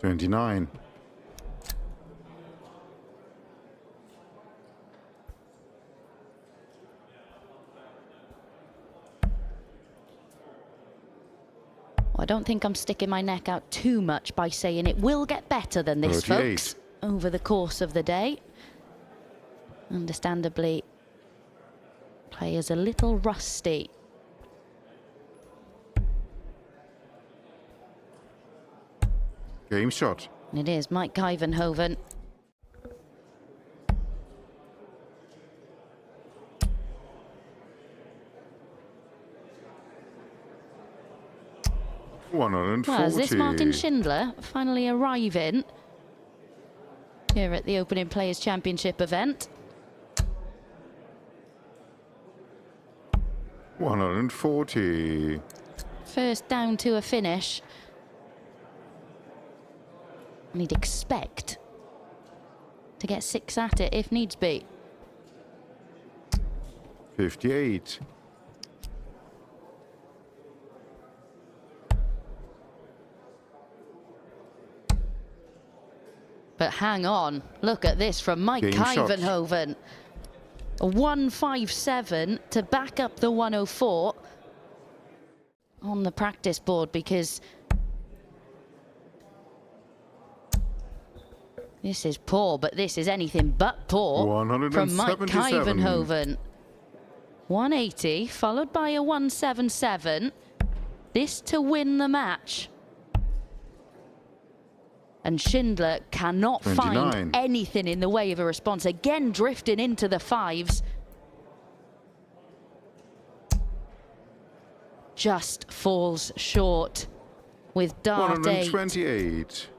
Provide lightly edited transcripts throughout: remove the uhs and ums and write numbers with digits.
29. I don't think I'm sticking my neck out too much by saying it will get better than this, 38. folks, over the course of the day. Understandably, players a little rusty. Game shot. And it is Mike Kuivenhoven. $140. Well, is this Martin Schindler finally arriving here at the Opening Players Championship event? 140. First down to a finish. And he'd expect to get 6 at it if needs be. 58. But hang on, look at this from Mike Kuivenhoven. A 157 to back up the 104 on the practice board, because this is poor, but this is anything but poor from Mike Kuivenhoven. 180 followed by a 177. This to win the match. And Schindler cannot 29. find anything in the way of a response. Again, drifting into the 5s. Just falls short with dart 128.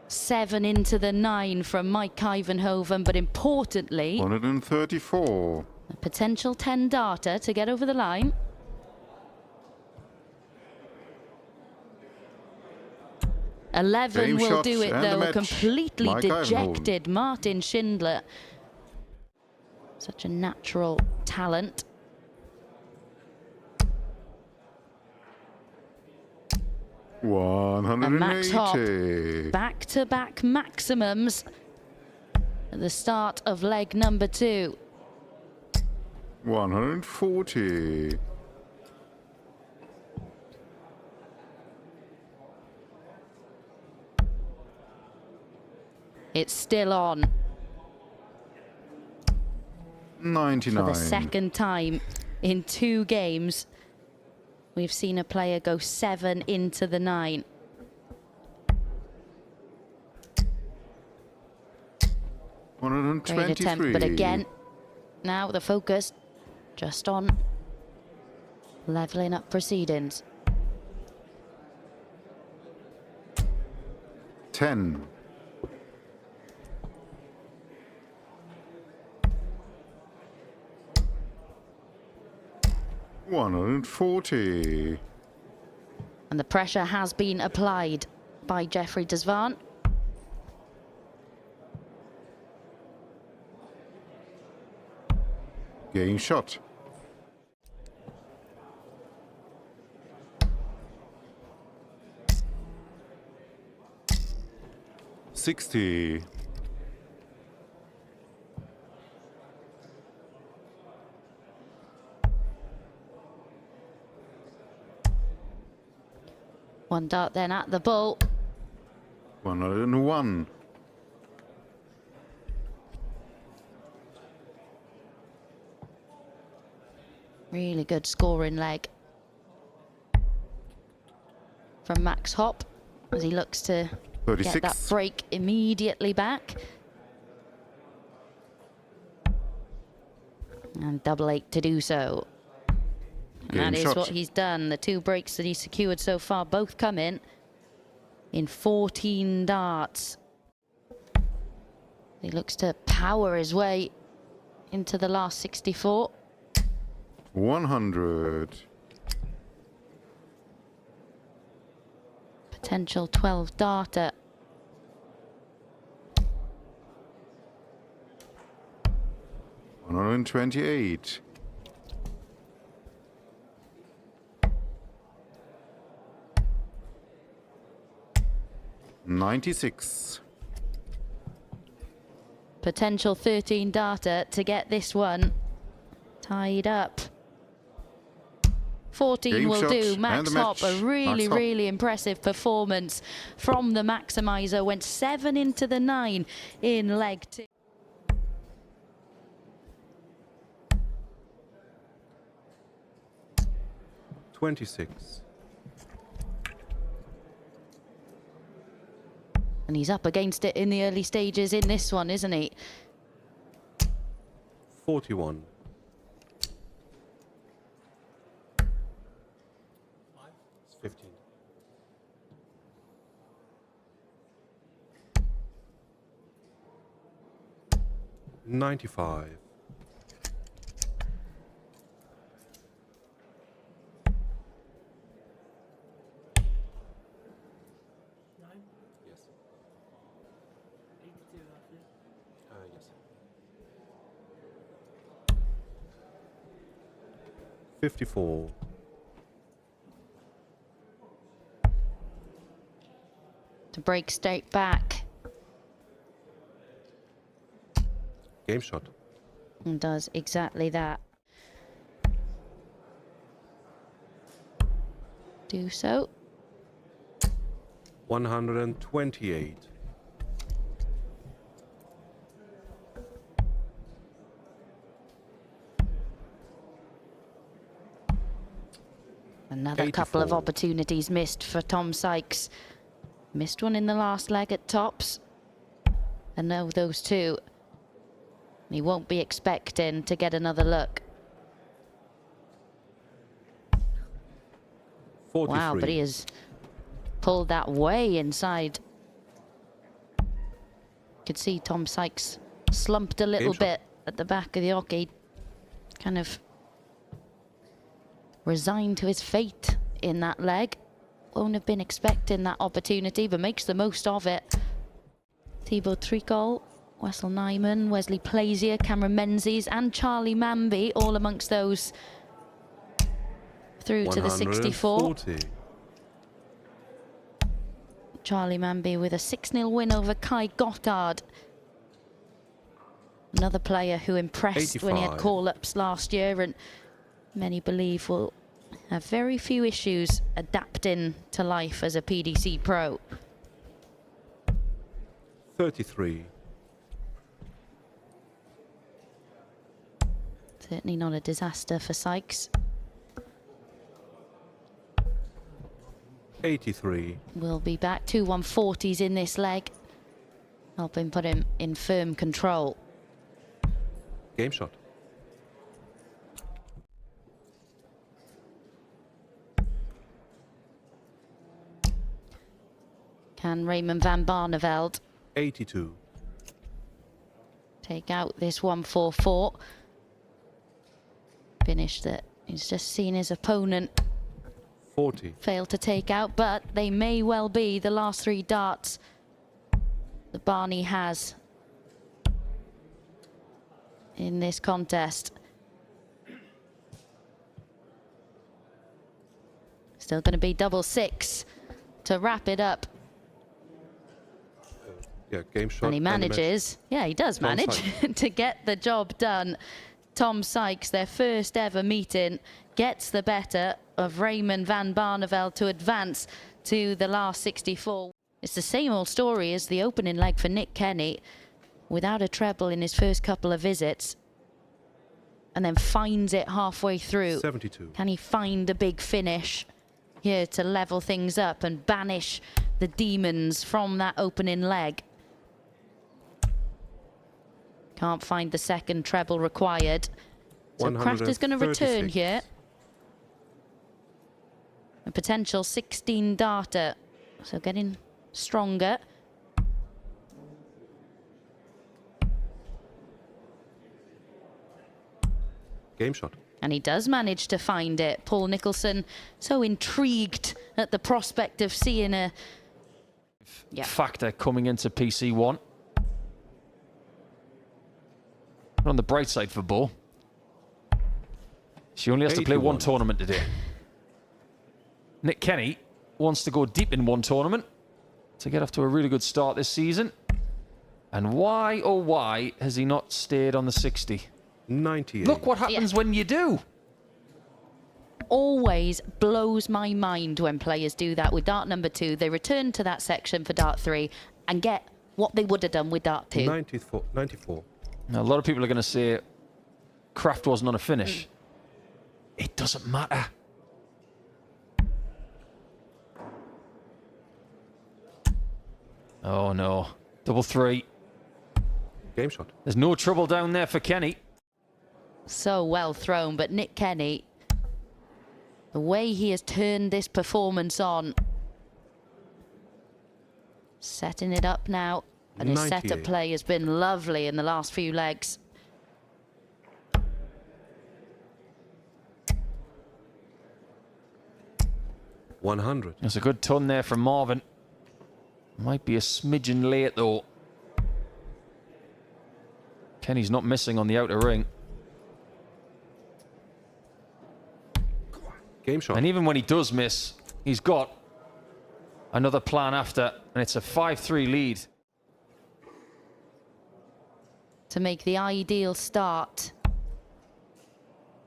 7 into the 9 from Mike Kuivenhoven, but importantly, 134. a potential 10 darter to get over the line. 11 will do it though. A completely dejected Martin Schindler. Such a natural talent. And Max Hopp, back-to-back maximums at the start of leg number 2. 140. It's still on. 99. For the second time in 2 games, we've seen a player go 7 into the 9. Great attempt, but again, now the focus just on levelling up proceedings. 10. 140. And the pressure has been applied by Jeffrey Zwaan. Game shot. $60. One dart then at the ball. 101. Really good scoring leg from Max Hopp as he looks to 36. get that break immediately back. And double 8 to do so. And that is what he's done. The 2 breaks that he's secured so far both come in 14 darts. He looks to power his way into the last 64. 100. Potential 12 darter. $128. 96. Potential 13 data to get this one tied up. 14 Game will shot do. and Max the Hopp, match. a really, Max Hopp. really impressive performance from the maximizer. Went 7 into the 9 in leg 2. $26. And he's up against it in the early stages in this one, isn't he? 41. It's 15. $95. Yes. 54. To break straight back. Game shot. And does exactly that. Do so. 128. Another couple of 84. opportunities missed for Tom Sykes. Missed one in the last leg at tops. And now those two. He won't be expecting to get another look. 43. Wow, but he has pulled that way inside. Could see Tom Sykes slumped a little bit at the back of the hockey. Kind of resigned to his fate in that leg. Won't have been expecting that opportunity, but makes the most of it. Thibaut Tricol, Wessel Nijman, Wesley Plaisier, Cameron Menzies and Charlie Manby, all amongst those through to the 64. 140. Charlie Manby with a 6-0 win over Kai Gothard. Another player who impressed when he had 85. call-ups last year, and many believe will have very few issues adapting to life as a PDC pro. 33. Certainly not a disaster for Sykes. 83. We'll be back to 140s in this leg, helping put him in firm control. Game shot. Can Raymond van Barneveld 82. take out this 144? Finish that he's just seen his opponent 40. fail to take out, but they may well be the last 3 darts that Barney has in this contest. Still going to be double 6 to wrap it up. Yeah, game shot. And he manages, yeah, he does Tom manage Sykes. to get the job done. Tom Sykes, their first ever meeting, gets the better of Raymond van Barneveld to advance to the last 64. It's the same old story as the opening leg for Nick Kenny, without a treble in his first couple of visits, and then finds it halfway through. 72. Can he find a big finish here to level things up and banish the demons from that opening leg? Can't find the second treble required. So Kraft is going to return 136. here. A potential 16 darter. So getting stronger. Game shot. And he does manage to find it. Paul Nicholson so intrigued at the prospect of seeing a factor coming into PC1. On the bright side for Bo, she only has to play 1 tournament today. Nick Kenny wants to go deep in 1 tournament. to get off to a really good start this season. And why, oh why, has he not stayed on the 60? 98. Look what happens when you do. Always blows my mind when players do that with dart number 2. They return to that section for dart 3 and get what they would have done with dart 2. 94. Now, a lot of people are going to say Kraft wasn't on a finish. It doesn't matter. Oh no. Double 3. Game shot. There's no trouble down there for Kenny. So well thrown, but Nick Kenny, the way he has turned this performance on, setting it up now, and his setup play has been lovely in the last few legs. $100. That's a good ton there from Marvin. Might be a smidgen late though. Kenny's not missing on the outer ring. Game shot. And even when he does miss, he's got another plan after, and it's a 5-3 lead. To make the ideal start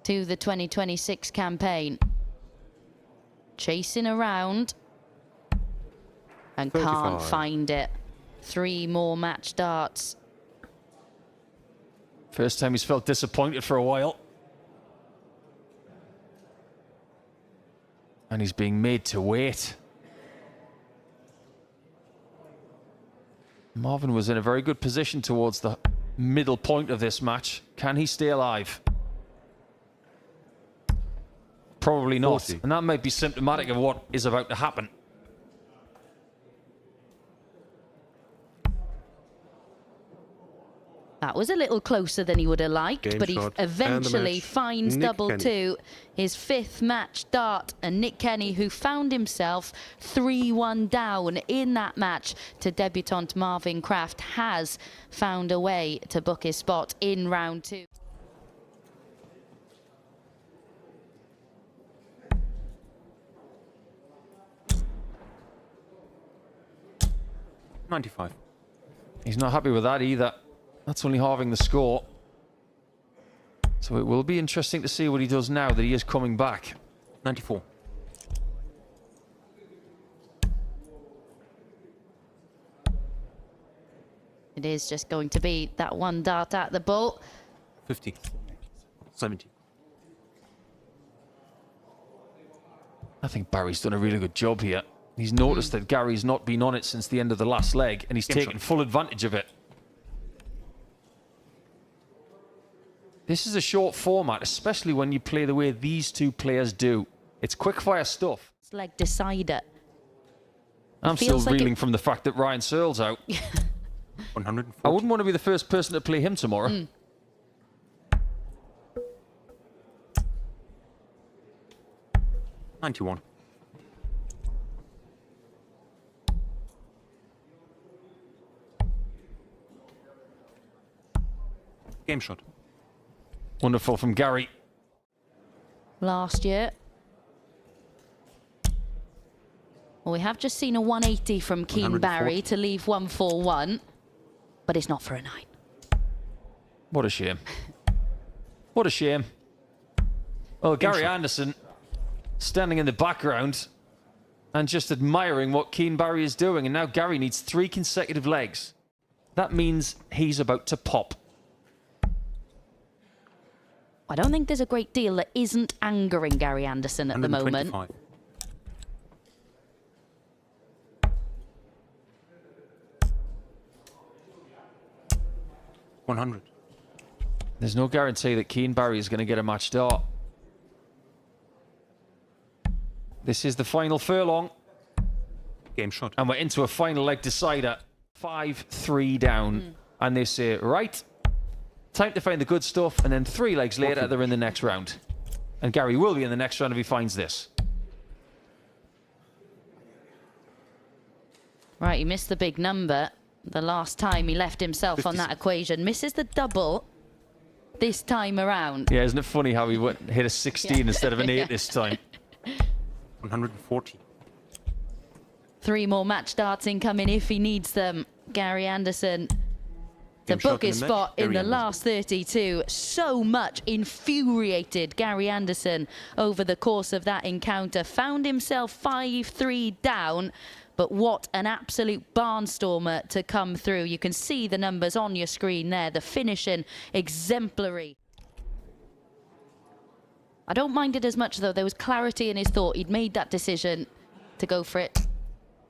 to the 2026 campaign. Chasing around and 35. can't find it. 3 more match darts. First time he's felt disappointed for a while. And he's being made to wait. Marvin was in a very good position towards the middle point of this match. Can he stay alive? Probably not. 40. And that might be symptomatic of what is about to happen. That was a little closer than he would have liked, Game but he shot. eventually finds Nick double Kenny. 2, his 5th match dart. And Nick Kenny, who found himself 3-1 down in that match to debutant Marvin Kraft, has found a way to book his spot in round 2. $95. He's not happy with that either. That's only halving the score. So it will be interesting to see what he does now that he is coming back. 94. It is just going to be that one dart at the ball. 50. 70. I think Barry's done a really good job here. He's noticed that Gary's not been on it since the end of the last leg, and he's taken full advantage of it. This is a short format, especially when you play the way these two players do. It's quick-fire stuff. It's leg decider. I'm still feels like reeling from the fact that Ryan Searle's out. 140. I wouldn't want to be the first person to play him tomorrow. 91. Game shot. Wonderful from Gary. Last year. Well, we have just seen a 180 from Keen 140. Barry to leave 141, but it's not for a 9. What a shame. What a shame. Well, Gary Anderson standing in the background and just admiring what Keen Barry is doing. And now Gary needs 3 consecutive legs. That means he's about to pop. I don't think there's a great deal that isn't angering Gary Anderson at the moment. 125. $100. There's no guarantee that Keen Barry is going to get a match start. This is the final furlong. Game shot. And we're into a final leg decider. 5-3 down. And they say, right, time to find the good stuff. And then 3 legs later, they're in the next round. And Gary will be in the next round if he finds this. Right, he missed the big number the last time he left himself on that equation. Misses the double this time around. Yeah, isn't it funny how he hit a 16 instead of an 8 this time? 140. 3 more match darts incoming if he needs them. Gary Anderson to Game shot book in his the match, spot in Gary the Anderson. last 32. So much infuriated Gary Anderson over the course of that encounter. Found himself 5-3 down, but what an absolute barnstormer to come through. You can see the numbers on your screen there. The finishing exemplary. I don't mind it as much, though. There was clarity in his thought. He'd made that decision to go for it.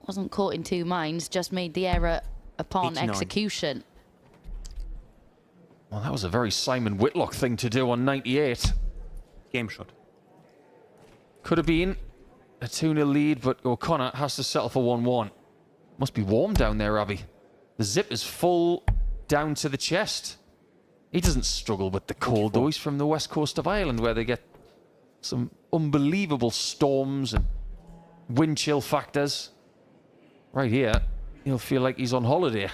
Wasn't caught in two minds, just made the error upon 89. execution. Well, that was a very Simon Whitlock thing to do on 98. Game shot. Could have been a 2-0 lead, but O'Connor has to settle for 1-1. Must be warm down there, Abby. The zip is full down to the chest. He doesn't struggle with the cold, though. He's from the west coast of Ireland, where they get some unbelievable storms and wind chill factors. Right here, he'll feel like he's on holiday.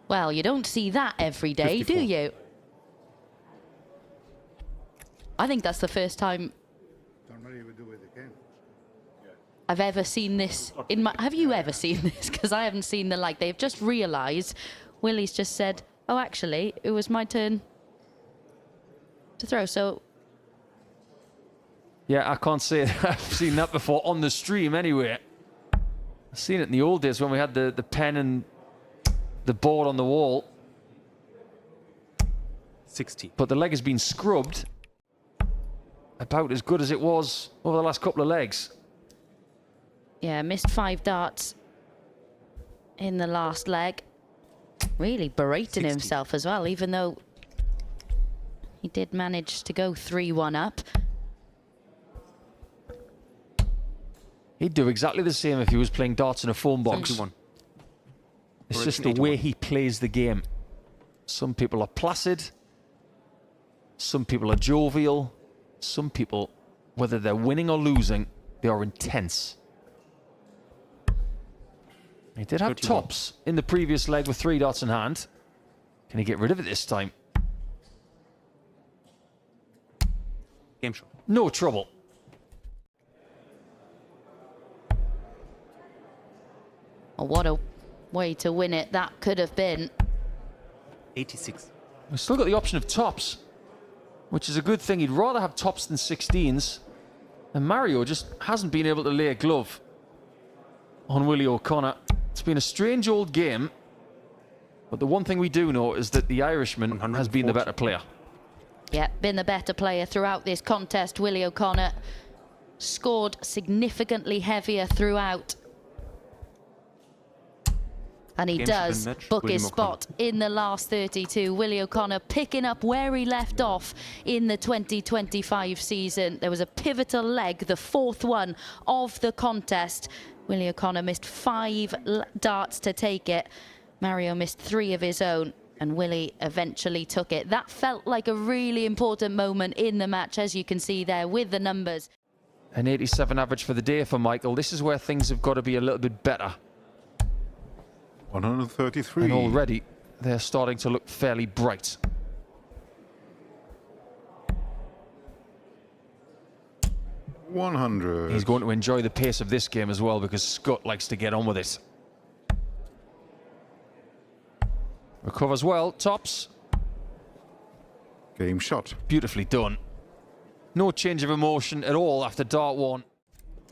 Well, you don't see that every day, 54. do you? I think that's the first time I've ever seen this in my... Have you ever seen this? Because I haven't seen the like. They've just realised, Willie's just said, oh, actually, it was my turn to throw, so... Yeah, I can't say I've seen that before on the stream anyway. I've seen it in the old days when we had the pen and the board on the wall. 60. But the leg has been scrubbed about as good as it was over the last couple of legs. Yeah, missed 5 darts in the last leg. Really berating 60. himself as well, even though he did manage to go 3-1 up. He'd do exactly the same if he was playing darts in a phone box. 71. It's Or just it's the an way 81. he plays the game. Some people are placid. Some people are jovial. Some people, whether they're winning or losing, they are intense. He did have 31. tops in the previous leg with 3 darts in hand. Can he get rid of it this time? Game shot. No trouble. Oh, what a way to win it that could have been. 86. We've still got the option of tops, which is a good thing. He'd rather have tops than 16s. And Mario just hasn't been able to lay a glove on Willie O'Connor. It's been a strange old game, but the one thing we do know is that the Irishman has been the 140. better player. Yeah, been the better player throughout this contest. Willie O'Connor scored significantly heavier throughout. And he Game should does win match, book William his spot in the last 32. Willie O'Connor picking up where he left off in the 2025 season. There was a pivotal leg, the 4th one of the contest. Willie O'Connor missed 5 darts to take it. Mario missed 3 of his own, and Willie eventually took it. That felt like a really important moment in the match, as you can see there with the numbers. An 87 average for the day for Michael. This is where things have got to be a little bit better. 133. And already they're starting to look fairly bright. $100. He's going to enjoy the pace of this game as well, because Scutt likes to get on with it. Recovers well, tops. Game shot. Beautifully done. No change of emotion at all after dart 1.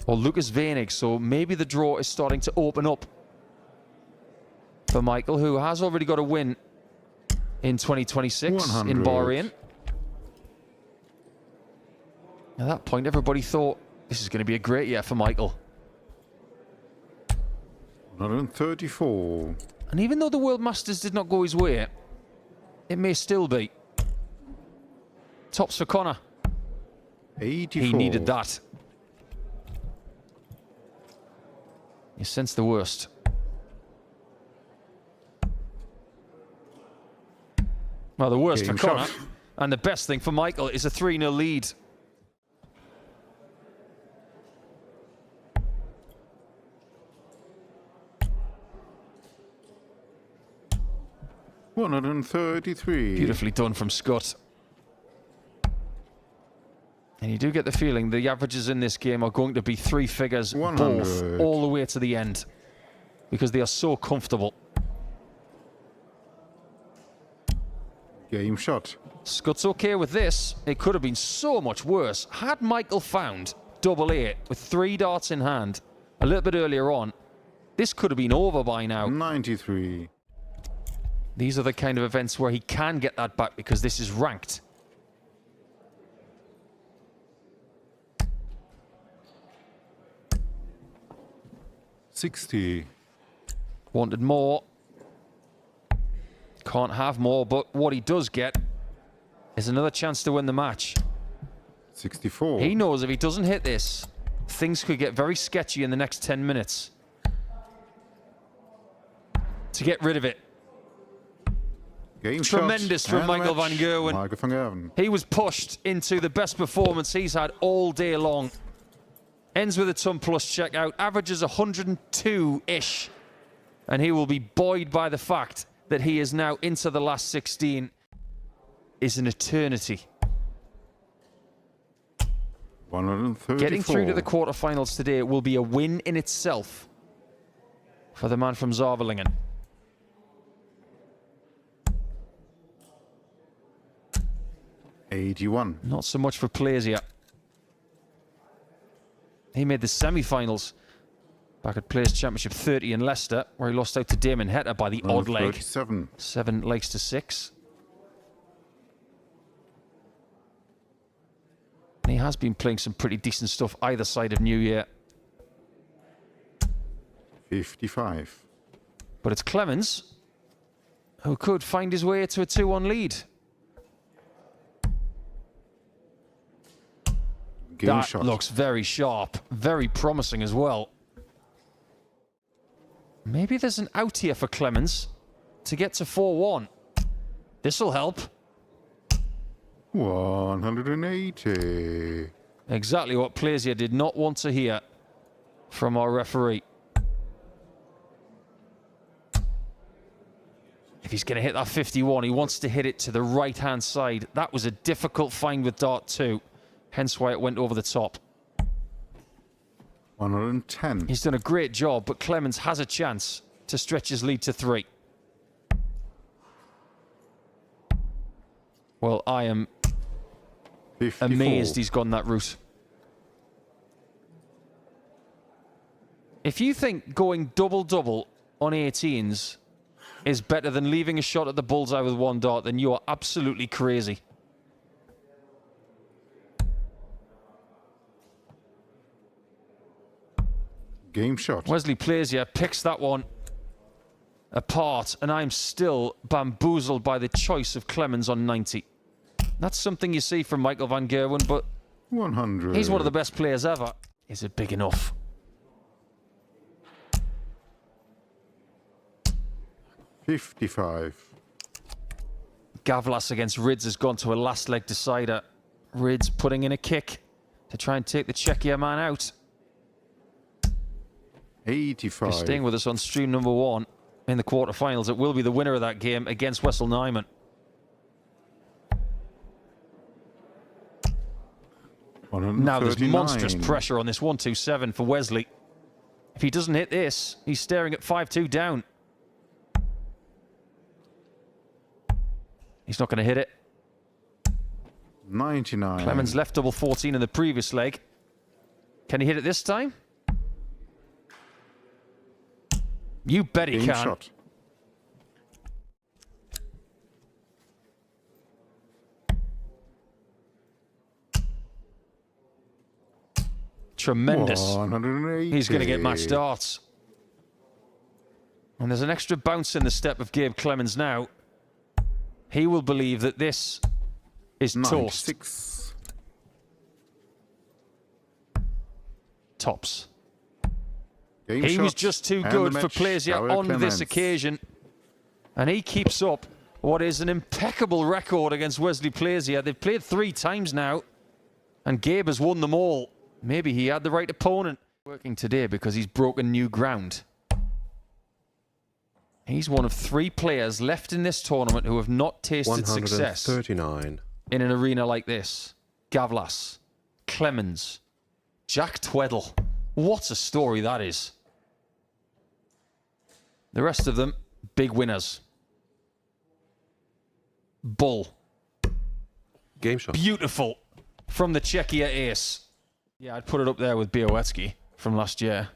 Or Lucas Venig, so maybe the draw is starting to open up for Michael, who has already got a win in 2026 in 100. Bahrain. At that point, everybody thought this is going to be a great year for Michael. 134. And even though the World Masters did not go his way, it may still be. Tops for Connor. 84. He needed that. You sense the worst. Well, the worst Game for Connor. shot. And the best thing for Michael is a 3-0 lead. 133. Beautifully done from Scutt. And you do get the feeling the averages in this game are going to be 3 figures 100. both all the way to the end because they are so comfortable. Game shot. Scutt's okay with this. It could have been so much worse. Had Michael found double 8 with 3 darts in hand a little bit earlier on, this could have been over by now. 93. These are the kind of events where he can get that back because this is ranked. $60. Wanted more. Can't have more, but what he does get is another chance to win the match. 64. He knows if he doesn't hit this, things could get very sketchy in the next 10 minutes. To get rid of it. Game Tremendous shot. from And the Michael match. van Gerwen. Michael van Gerwen. He was pushed into the best performance he's had all day long. Ends with a ton plus checkout, averages 102-ish. And he will be buoyed by the fact that he is now into the last 16. Is an eternity. 134. Getting through to the quarterfinals today will be a win in itself for the man from Zarvelingen. $81. Not so much for Plaisier. He made the semi-finals back at Players Championship 30 in Leicester, where he lost out to Damon Heta by the odd leg. 37. 7 legs to 6. And he has been playing some pretty decent stuff either side of New Year. 55. But it's Clemens who could find his way to a 2-1 lead. Game That shot. looks very sharp, very promising as well. Maybe there's an out here for Clemens to get to 4-1. This'll help. 180. Exactly what Plaisier did not want to hear from our referee. If he's going to hit that 51, he wants to hit it to the right-hand side. That was a difficult find with dart 2, hence why it went over the top. 110. He's done a great job, but Clemens has a chance to stretch his lead to 3. Well, I am 54. amazed he's gone that route. If you think going double-double on 18s is better than leaving a shot at the bullseye with 1 dart, then you are absolutely crazy. Game shot. Wesley Plaisier picks that one apart, and I'm still bamboozled by the choice of Clemens on 90. That's something you see from Michael van Gerwen, but 100. he's one of the best players ever. Is it big enough? $55. Gawlas against Rids has gone to a last leg decider. Rids putting in a kick to try and take the Czechia man out. 85. You're staying with us on stream number 1 in the quarterfinals. It will be the winner of that game against Wessel Nijman. Now there's monstrous pressure on this 127 for Wesley. If he doesn't hit this, he's staring at 5-2 down. He's not going to hit it. 99. Clemens left double 14 in the previous leg. Can he hit it this time? You bet he Game can. shot. Tremendous. 180. He's going to get match darts. And there's an extra bounce in the step of Gabe Clemens now. He will believe that this is toast. 96. Tops. Game He was shot. just too And good the for match. Plaisier Gary on Clemens. this occasion. And he keeps up what is an impeccable record against Wesley Plaisier. They've played 3 times now, and Gabe has won them all. Maybe he had the right opponent. Working today because he's broken new ground. He's one of 3 players left in this tournament who have not tasted success 139. in an arena like this. Gawlas, Clemens, Jack Tweddle. What a story that is. The rest of them, big winners. Bull. Game shot. Beautiful from the Czechia ace. Yeah, I'd put it up there with Białowski from last year.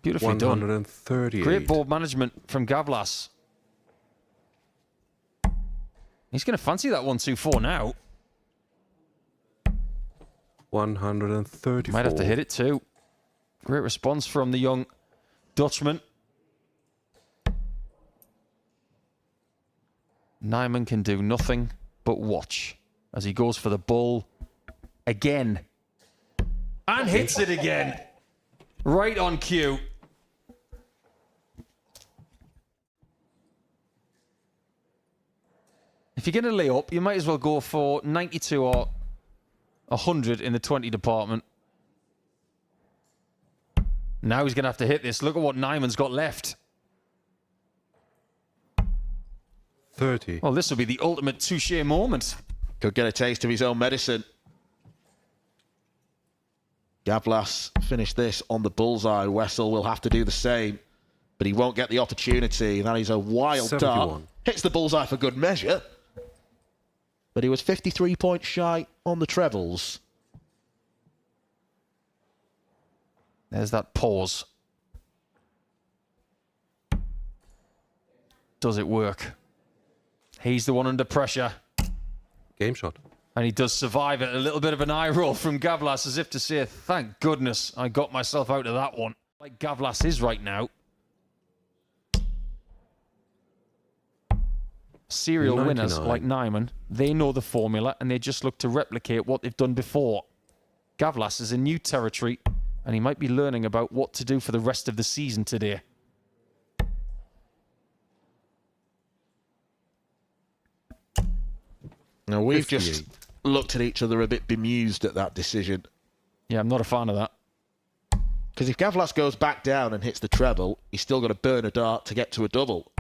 Beautifully done. 138. Great ball management from Gawlas. He's going to fancy that 1-2-4 now. 134. Might have to hit it too. Great response from the young Dutchman. Nijman can do nothing but watch as he goes for the bull again. And hits it again. Right on cue. If you're going to lay up, you might as well go for 92 or 100 in the 20 department. Now he's going to have to hit this. Look at what Nijman's got left. 30. Well, this will be the ultimate touche moment. Could get a taste of his own medicine. Gawlas finished this on the bullseye. Wessel will have to do the same, but he won't get the opportunity. That is a wild 71. dart. Hits the bullseye for good measure, but he was 53 points shy on the trebles. There's that pause. Does it work? He's the one under pressure. Game shot. And he does survive it. A little bit of an eye roll from Gawlas as if to say, thank goodness I got myself out of that one. Like Gawlas is right now. Serial winners 99. like Nijman, they know the formula and they just look to replicate what they've done before. Gawlas is in new territory and he might be learning about what to do for the rest of the season today. Now, we've 58. just looked at each other a bit bemused at that decision. Yeah, I'm not a fan of that. Because if Gawlas goes back down and hits the treble, he's still got to burn a dart to get to a double.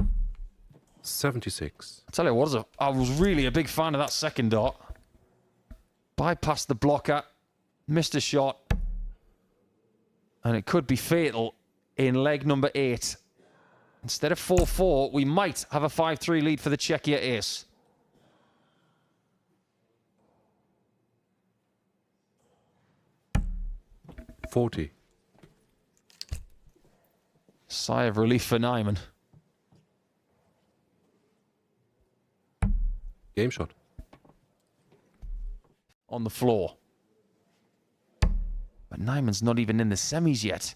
76. I tell you what, I was really a big fan of that second dart. Bypassed the blocker, missed a shot, and it could be fatal in leg number 8. Instead of 4-4, we might have a 5-3 lead for the Czechia ace. $40. Sigh of relief for Nijman. Game shot. On the floor. But Nijman's not even in the semis yet.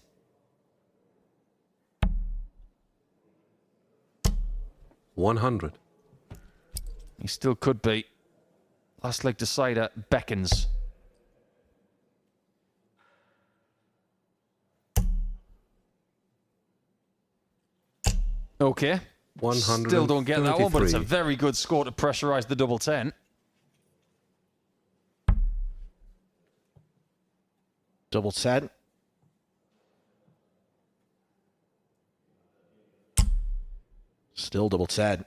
$100. He still could be. Last leg decider beckons. Okay. Still don't get that one, but it's a very good score to pressurize the double 10. Double 10. Still double 10.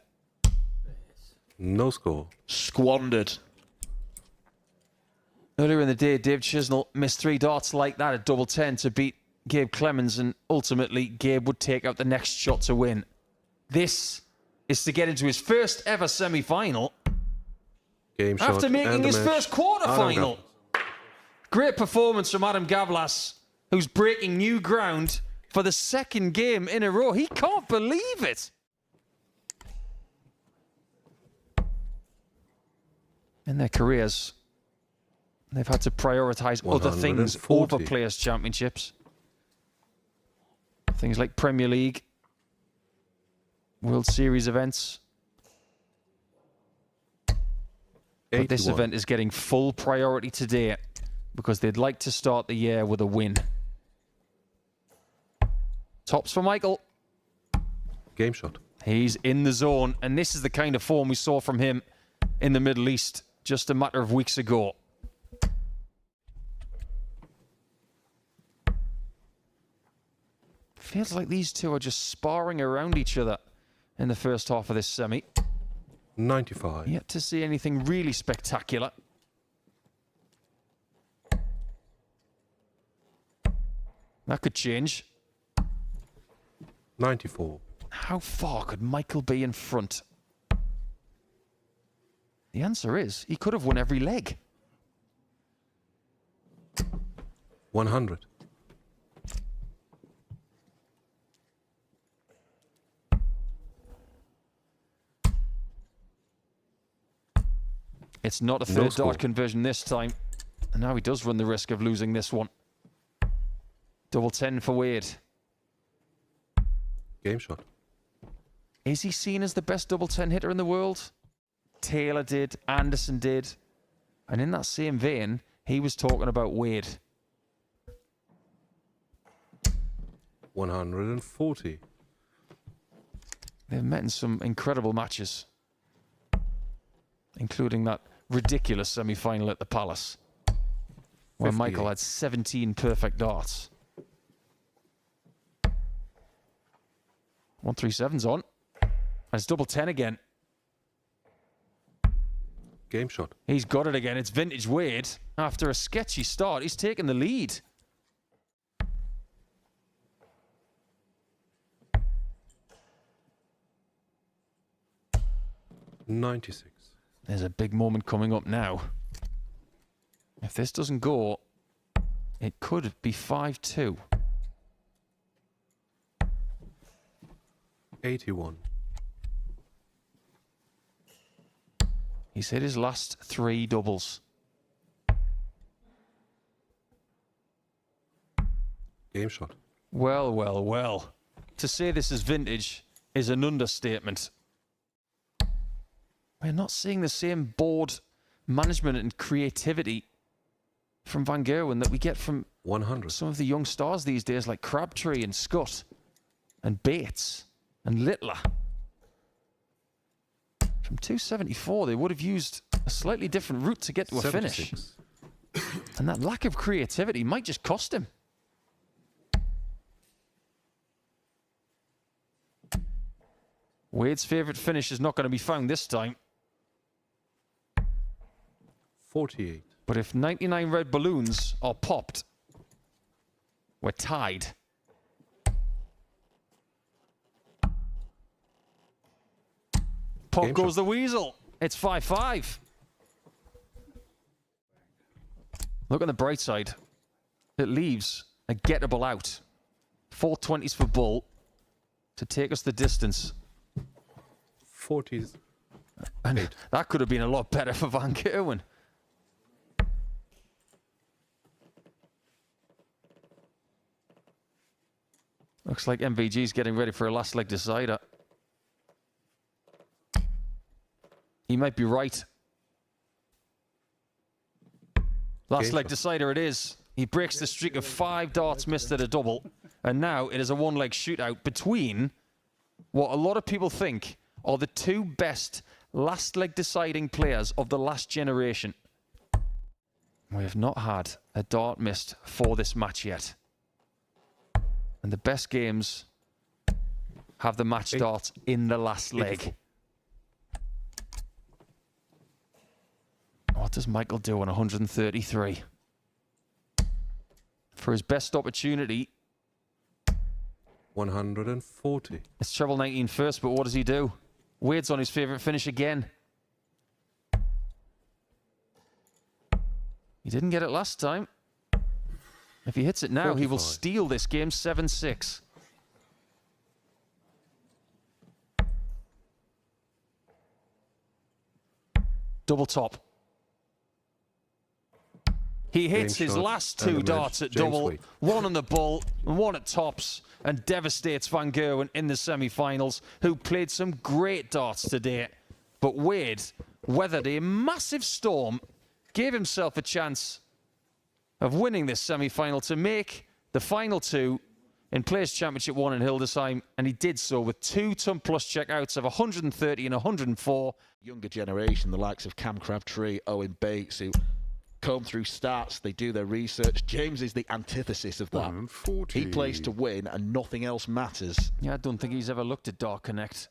No score. Squandered. Earlier in the day, Dave Chisnell missed 3 darts like that at double 10 to beat Gabe Clemens, and ultimately Gabe would take out the next shot to win. This is to get into his first ever semi-final Game shot. after making and the his match. first quarter-final. Great performance from Adam Gawlas, who's breaking new ground for the second game in a row. He can't believe it. In their careers, they've had to prioritize other things 140. over Players' Championships. Things like Premier League, World Series events. But this 81. event is getting full priority today because they'd like to start the year with a win. Tops for Michael. Game shot. He's in the zone, and this is the kind of form we saw from him in the Middle East just a matter of weeks ago. Feels like these two are just sparring around each other in the first half of this semi. 95. Yet to see anything really spectacular. That could change. 94. How far could Michael be in front? The answer is he could have won every leg. 100. It's not a No third score. dart conversion this time. And now he does run the risk of losing this one. Double 10 for Wade. Game shot. Is he seen as the best double 10 hitter in the world? Taylor did, Anderson did. And in that same vein, he was talking about Wade. 140. They've met in some incredible matches, including that ridiculous semi-final at the Palace, where 58. Michael had 17 perfect darts. 137's on. And it's double 10 again. Game shot. He's got it again. It's vintage Wade. After a sketchy start, he's taken the lead. $96. There's a big moment coming up now. If this doesn't go, it could be 5-2. 81. He's hit his last 3 doubles. Game shot. Well, well, well. To say this is vintage is an understatement. We're not seeing the same board management and creativity from Van Gerwen that we get from 100. some of the young stars these days, like Crabtree and Scutt and Bates and Littler. From 274, they would have used a slightly different route to get to a finish. 76. And that lack of creativity might just cost him. Wade's favourite finish is not going to be found this time. 48. But if 99 red balloons are popped, we're tied. Pop Game goes shot. the weasel. It's 5-5. Look on the bright side. It leaves a gettable out. 420s for Bull to take us the distance. 40. And that could have been a lot better for Van Gerwen. Looks like MVG's getting ready for a last leg decider. He might be right. Last Game leg shot. decider it is. He breaks the streak of 5 darts missed at a double. And now it is a one-leg shootout between what a lot of people think are the 2 best last leg deciding players of the last generation. We have not had a dart missed for this match yet. And the best games have the match dart in the last leg. 84. What does Michael do on 133? For his best opportunity, 140. it's treble 19 first, but what does he do? Wade's on his favourite finish again. He didn't get it last time. If he hits it now, he will 45. steal this game 7-6. Double top. He hits Game his shot last and 2 the darts match. at James double, Wade. one on the bull and one at tops, and devastates Van Gerwen in the semi-finals, who played some great darts today. But Wade weathered a massive storm, gave himself a chance of winning this semi-final to make the final 2 in Players Championship 1 in Hildesheim, and he did so with 2 ton plus checkouts of 130 and 104. Younger generation, the likes of Cam Crabtree, Owen Bates, who comb through stats, they do their research. James is the antithesis of that. 140. He plays to win and nothing else matters. Yeah, I don't think he's ever looked at Dark Connect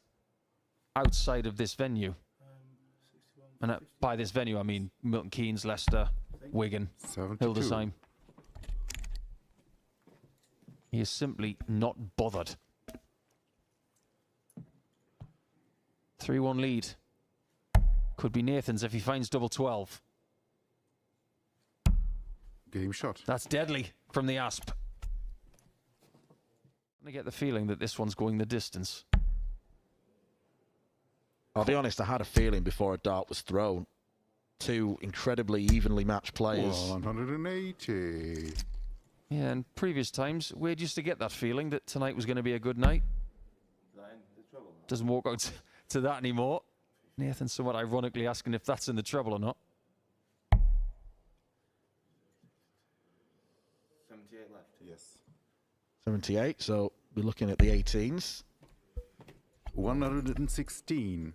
outside of this venue. And by this venue, I mean Milton Keynes, Leicester, Wigan, 72. Hildesheim. He is simply not bothered. 3-1 lead. Could be Nathan's if he finds double 12. Game shot. That's deadly from the Asp. I get the feeling that this one's going the distance. I'll be honest, I had a feeling before a dart was thrown. Two incredibly evenly matched players. 180. Yeah, and previous times, Wade used to get that feeling that tonight was going to be a good night. Doesn't walk out to that anymore. Nathan somewhat ironically asking if that's in the treble or not. 78 left. Yes. 78, so we're looking at the 18s. 116.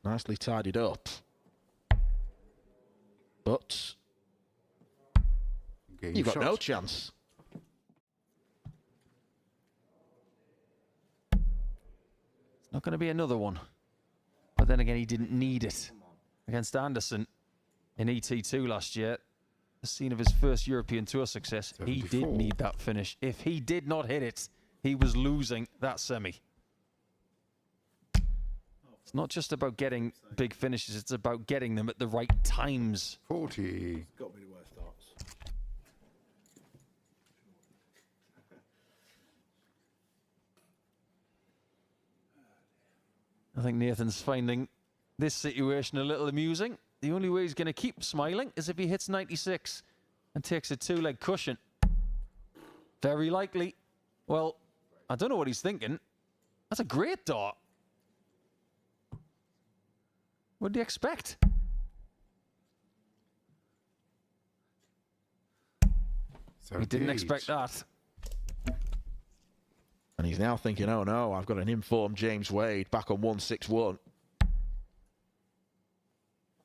Nicely tidied up. But Game you've got shot. no chance. It's not going to be another one. But then again, he didn't need it. Against Anderson in ET2 last year, the scene of his first European Tour success, he 74. did need that finish. If he did not hit it, he was losing that semi. It's not just about getting big finishes, it's about getting them at the right times. 40. Got to be the worst darts. I think Nathan's finding this situation a little amusing. The only way he's going to keep smiling is if he hits 96 and takes a two-leg cushion. Very likely. Well, I don't know what he's thinking. That's a great dart. What do you expect? He didn't expect that. And he's now thinking, oh no, I've got an informed James Wade back on 161.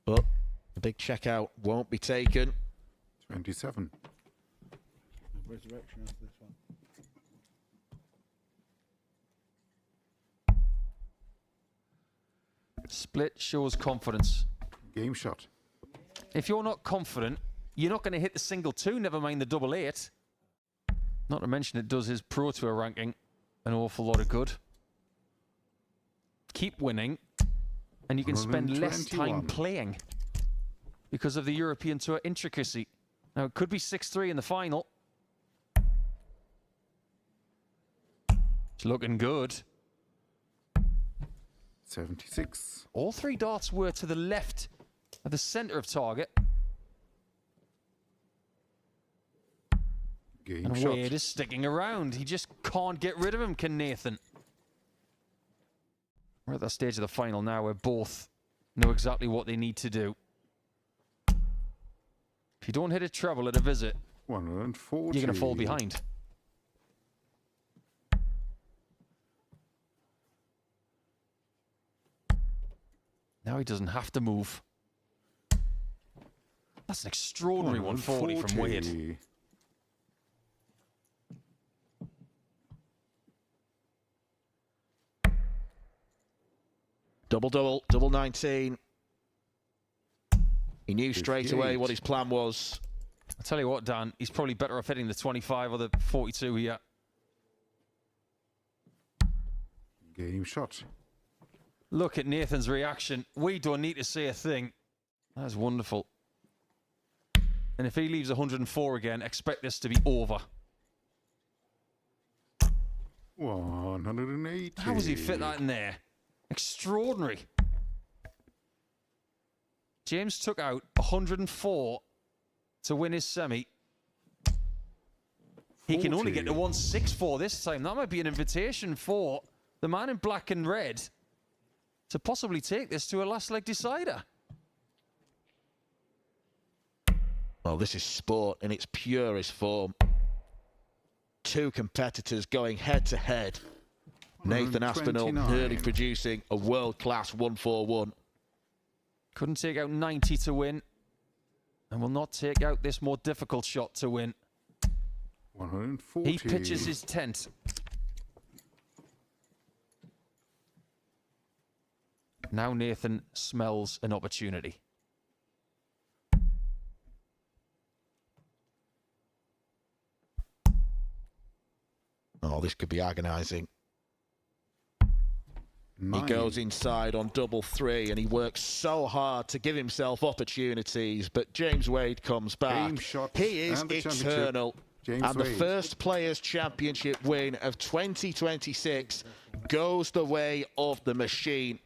But the big checkout won't be taken. 27. Resurrection after this one. Split shows confidence. Game shot. If you're not confident, you're not going to hit the single two, never mind the double eight. Not to mention it does his Pro Tour ranking an awful lot of good. Keep winning, and you can spend less time 121. playing because of the European Tour intricacy. Now, it could be 6-3 in the final. It's looking good. 76. All three darts were to the left of the centre of target. Game And shot. Wade is sticking around. He just can't get rid of him, can Nathan? We're at that stage of the final now where both know exactly what they need to do. If you don't hit a treble at a visit, 140. you're going to fall behind. Now he doesn't have to move. That's an extraordinary 140 from Wade. Double-double, double 19. He knew straight 58. away what his plan was. I tell you what, Dan, he's probably better off hitting the 25 or the 42 here. Game shot. Look at Nathan's reaction. We don't need to say a thing. That's wonderful. And if he leaves 104 again, expect this to be over. 180. How does he fit that in there? Extraordinary. James took out 104 to win his semi. He can only get to 164 this time. That might be an invitation for the man in black and red to possibly take this to a last leg decider. Well, this is sport in its purest form. Two competitors going head-to-head. Nathan Aspinall 129. nearly producing a world-class 141. Couldn't take out 90 to win. and will not take out this more difficult shot to win. 140. He pitches his tent. Now Nathan smells an opportunity. Oh, this could be agonising. 9. He goes inside on double 3 and he works so hard to give himself opportunities, but James Wade comes back. Game shot He is and the championship. eternal. James And the Wade. first Players' Championship win of 2026 goes the way of the machine.